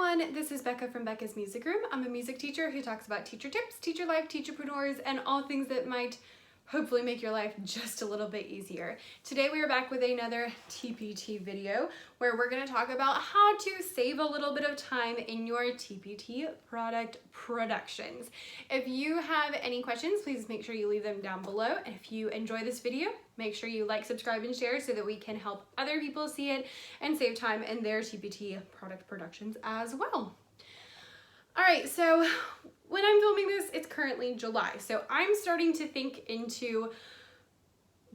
everyone, this is Becca from Becca's Music Room. I'm a music teacher who talks about teacher tips, teacher life, teacherpreneurs, and all things that might hopefully make your life just a little bit easier. Today we are back with another TPT video where we're going to talk about how to save a little bit of time in your TPT product productions. If you have any questions, please make sure you leave them down below. And if you enjoy this video, make sure you like, subscribe, and share so that we can help other people see it and save time in their TPT product productions as well. All right, so when I'm filming this, it's currently July. So I'm starting to think into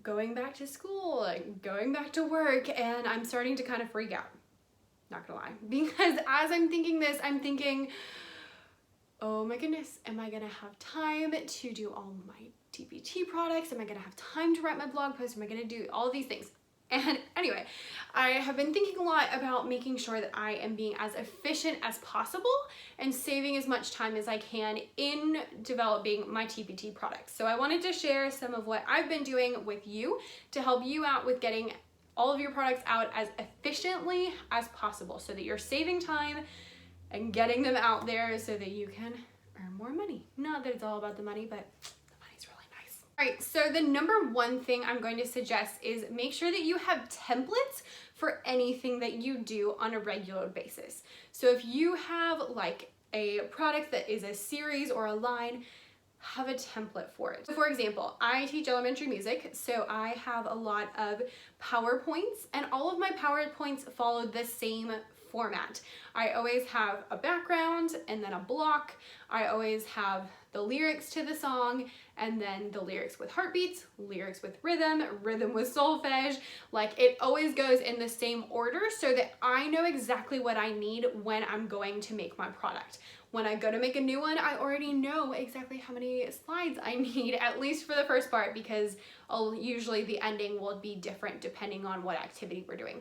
going back to school, like going back to work, and I'm starting to kind of freak out. Not gonna lie, because as I'm thinking this, I'm thinking, oh my goodness, am I gonna have time to do all my TPT products? Am I gonna have time to write my blog post? Am I gonna do all of these things? And anyway, I have been thinking a lot about making sure that I am being as efficient as possible and saving as much time as I can in developing my TPT products. So I wanted to share some of what I've been doing with you to help you out with getting all of your products out as efficiently as possible so that you're saving time and getting them out there so that you can earn more money. Not that it's all about the money, but all right, so the number one thing I'm going to suggest is make sure that you have templates for anything that you do on a regular basis. So if you have like a product that is a series or a line, have a template for it. So for example, I teach elementary music, so I have a lot of PowerPoints, and all of my PowerPoints follow the same format. I always have a background and then a block. I always have the lyrics to the song and then the lyrics with heartbeats, lyrics with rhythm, rhythm with solfege. Like it always goes in the same order so that I know exactly what I need when I'm going to make my product. When I go to make a new one, I already know exactly how many slides I need, at least for the first part, because usually the ending will be different depending on what activity we're doing.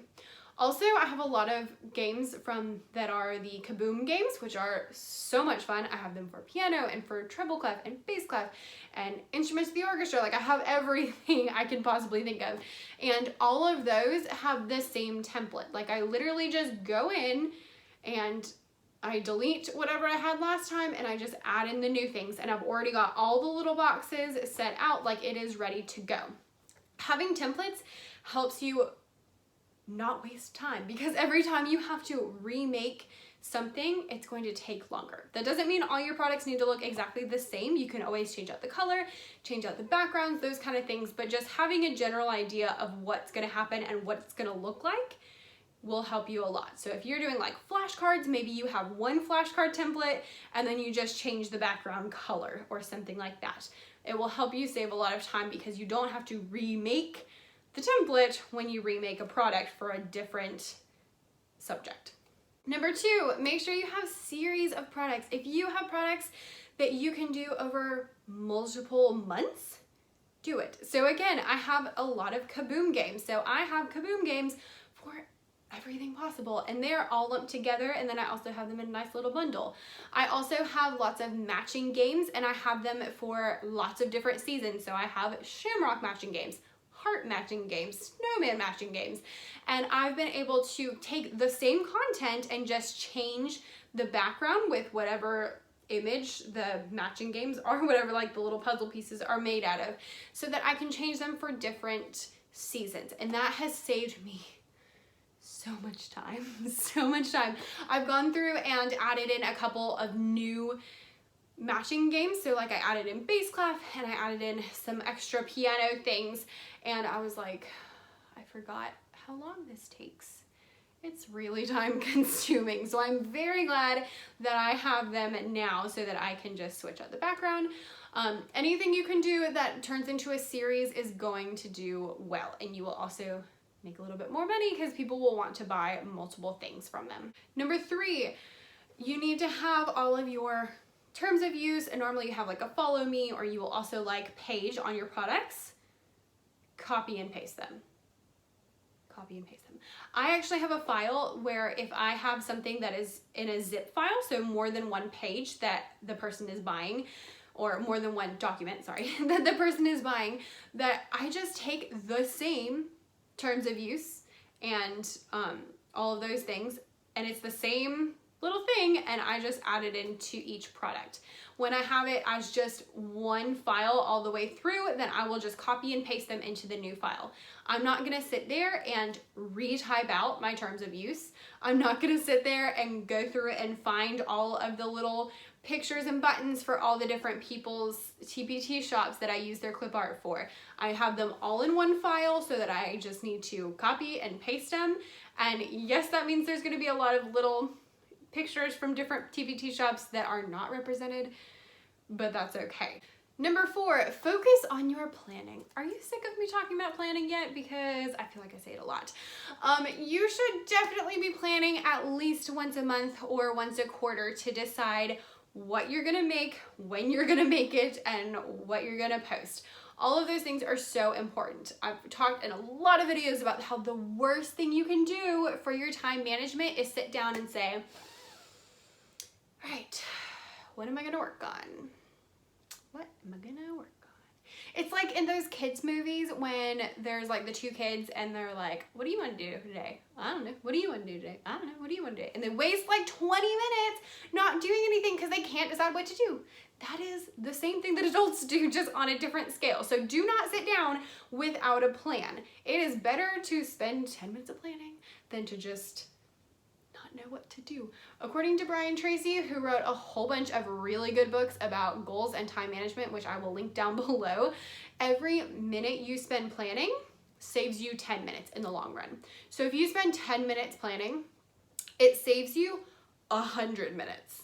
Also, I have a lot of games that are the Kaboom games, which are so much fun. I have them for piano and for treble clef and bass clef and instruments of the orchestra. Like I have everything I can possibly think of. And all of those have the same template. Like I literally just go in and I delete whatever I had last time and I just add in the new things. And I've already got all the little boxes set out, like it is ready to go. Having templates helps you not waste time, because every time you have to remake something, it's going to take longer. That doesn't mean all your products need to look exactly the same. You can always change out the color, change out the backgrounds, those kind of things, but just having a general idea of what's going to happen and what it's going to look like will help you a lot. So if you're doing like flashcards, maybe you have one flashcard template and then you just change the background color or something like that. It will help you save a lot of time because you don't have to remake the template when you remake a product for a different subject. Number two, make sure you have series of products. If you have products that you can do over multiple months, do it. So again, I have a lot of Kaboom games. So I have Kaboom games for everything possible, and they're all lumped together, and then I also have them in a nice little bundle. I also have lots of matching games, and I have them for lots of different seasons. So I have Shamrock matching games, heart matching games, snowman matching games, and I've been able to take the same content and just change the background with whatever image the matching games are, whatever like the little puzzle pieces are made out of, so that I can change them for different seasons. And that has saved me so much time, so much time. I've gone through and added in a couple of new matching games. So like I added in bass clef and I added in some extra piano things, and I was like, I forgot how long this takes. It's really time consuming. So I'm very glad that I have them now so that I can just switch out the background. Anything you can do that turns into a series is going to do well, and you will also make a little bit more money because people will want to buy multiple things from them. Number three, you need to have all of your terms of use, and normally you have like a follow me, or you will also like page on your products. Copy and paste them. Copy and paste them. I actually have a file where if I have something that is in a zip file, so more than one page that the person is buying, or more than one document, sorry, that the person is buying, that I just take the same terms of use and all of those things, and it's the same little thing and I just add it into each product. When I have it as just one file all the way through, then I will just copy and paste them into the new file. I'm not gonna sit there and retype out my terms of use. I'm not gonna sit there and go through it and find all of the little pictures and buttons for all the different people's TPT shops that I use their clip art for. I have them all in one file so that I just need to copy and paste them. And yes, that means there's gonna be a lot of little pictures from different TPT shops that are not represented, but that's okay. Number 4, focus on your planning. Are you sick of me talking about planning yet? Because I feel like I say it a lot. You should definitely be planning at least once a month or once a quarter to decide what you're gonna make, when you're gonna make it, and what you're gonna post. All of those things are so important. I've talked in a lot of videos about how the worst thing you can do for your time management is sit down and say, all right, what am I gonna work on? What am I gonna work on? It's like in those kids movies when there's like the 2 kids and they're like, what do you want to do today? I don't know. What do you want to do today? I don't know. What do you want to do? And they waste like 20 minutes not doing anything because they can't decide what to do. That is the same thing that adults do, just on a different scale. So do not sit down without a plan. It is better to spend 10 minutes of planning than to just not know what to do. According to Brian Tracy, who wrote a whole bunch of really good books about goals and time management, which I will link down below, every minute you spend planning saves you 10 minutes in the long run. So if you spend 10 minutes planning, it saves you 100 minutes.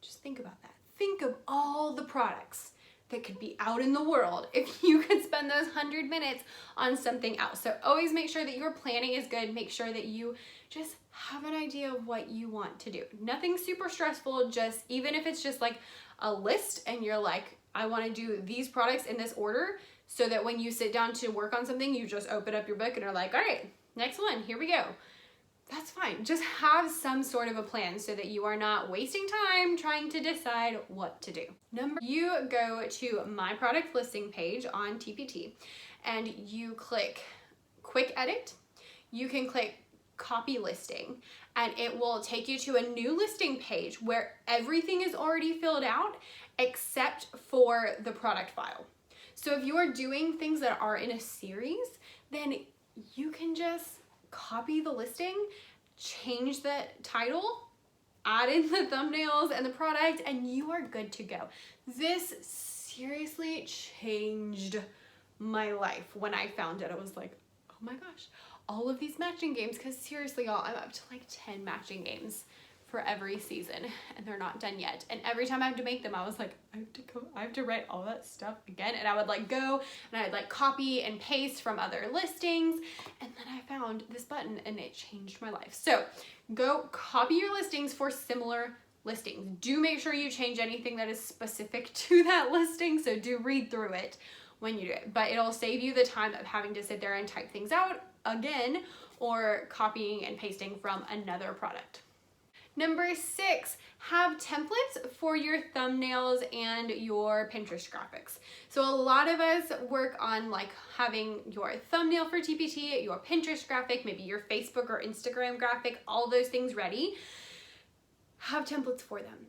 Just think about that. Think of all the products that could be out in the world if you could spend those 100 minutes on something else. So always make sure that your planning is good. Make sure that you just have an idea of what you want to do. Nothing super stressful, just even if it's just like a list and you're like, I want to do these products in this order, so that when you sit down to work on something, you just open up your book and are like, all right, next one, here we go. That's fine. Just have some sort of a plan so that you are not wasting time trying to decide what to do. You go to my product listing page on TPT and you click quick edit. You can click copy listing and it will take you to a new listing page where everything is already filled out except for the product file. So if you are doing things that are in a series, then you can just copy the listing, change the title, add in the thumbnails and the product, and you are good to go. This seriously changed my life when I found it. I was like, oh my gosh, all of these matching games, because seriously, y'all, I'm up to like 10 matching games for every season and they're not done yet. And every time I have to make them, I was like, I have to write all that stuff again. And I would like go and I'd like copy and paste from other listings. And then I found this button and it changed my life. So go copy your listings for similar listings. Do make sure you change anything that is specific to that listing. So do read through it when you do it, but it'll save you the time of having to sit there and type things out again or copying and pasting from another product. Number 6, have templates for your thumbnails and your Pinterest graphics. So a lot of us work on like having your thumbnail for TPT, your Pinterest graphic, maybe your Facebook or Instagram graphic, all those things ready. Have templates for them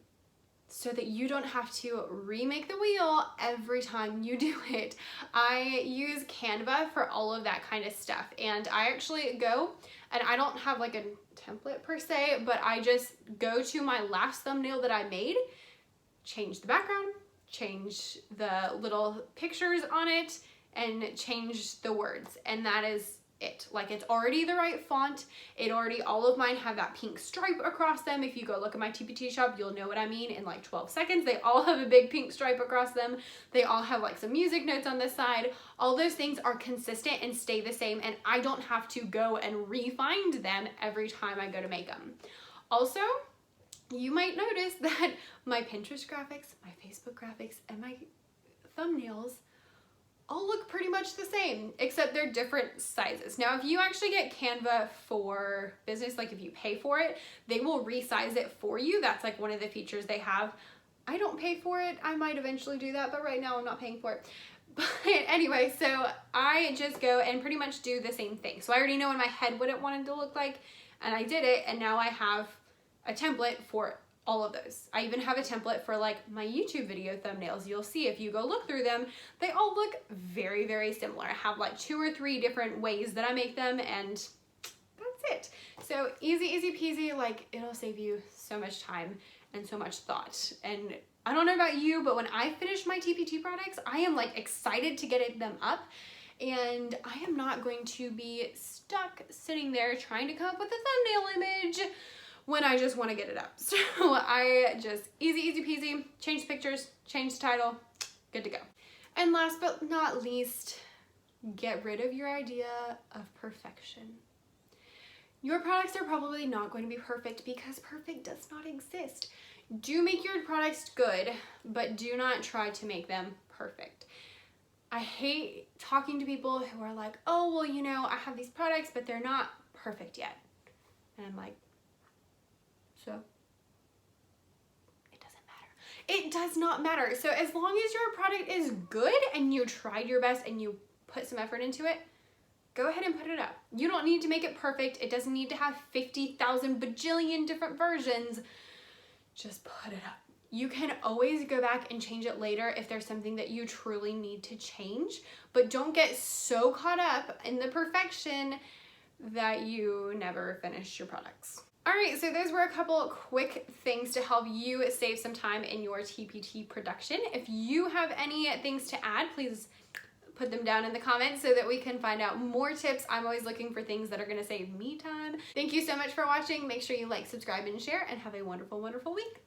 so that you don't have to remake the wheel every time you do it. I use Canva for all of that kind of stuff. And I actually go, and I don't have like a template per se, but I just go to my last thumbnail that I made, change the background, change the little pictures on it, and change the words. And that is it. Like, it's already the right font. All of mine have that pink stripe across them. If you go look at my TPT shop, you'll know what I mean in like 12 seconds. They all have a big pink stripe across them. They all have like some music notes on this side. All those things are consistent and stay the same, and I don't have to go and re-find them every time I go to make them. Also, you might notice that my Pinterest graphics, my Facebook graphics, and my thumbnails all look pretty much the same, except they're different sizes. Now, if you actually get Canva for business, like if you pay for it, they will resize it for you. That's like one of the features they have. I don't pay for it. I might eventually do that, but right now I'm not paying for it. But anyway, so I just go and pretty much do the same thing. So I already know in my head what it wanted to look like, and I did it, and now I have a template for all of those. I even have a template for like my YouTube video thumbnails. You'll see if you go look through them, they all look very, very similar. I have like 2 or 3 different ways that I make them, and that's it. So easy peasy, like it'll save you so much time and so much thought. And I don't know about you, but when I finish my TPT products, I am like excited to get them up, and I am not going to be stuck sitting there trying to come up with a thumbnail image when I just want to get it up. So I just easy peasy, change the pictures, change the title, good to go. And last but not least, get rid of your idea of perfection. Your products are probably not going to be perfect because perfect does not exist. Do make your products good, but do not try to make them perfect. I hate talking to people who are like, oh, well, you know, I have these products, but they're not perfect yet. And I'm like, so it doesn't matter. It does not matter. So as long as your product is good and you tried your best and you put some effort into it, go ahead and put it up. You don't need to make it perfect. It doesn't need to have 50,000 bajillion different versions. Just put it up. You can always go back and change it later if there's something that you truly need to change, but don't get so caught up in the perfection that you never finish your products. All right, so those were a couple quick things to help you save some time in your TPT production. If you have any things to add, please put them down in the comments so that we can find out more tips. I'm always looking for things that are gonna save me time. Thank you so much for watching. Make sure you like, subscribe, and share, and have a wonderful, wonderful week.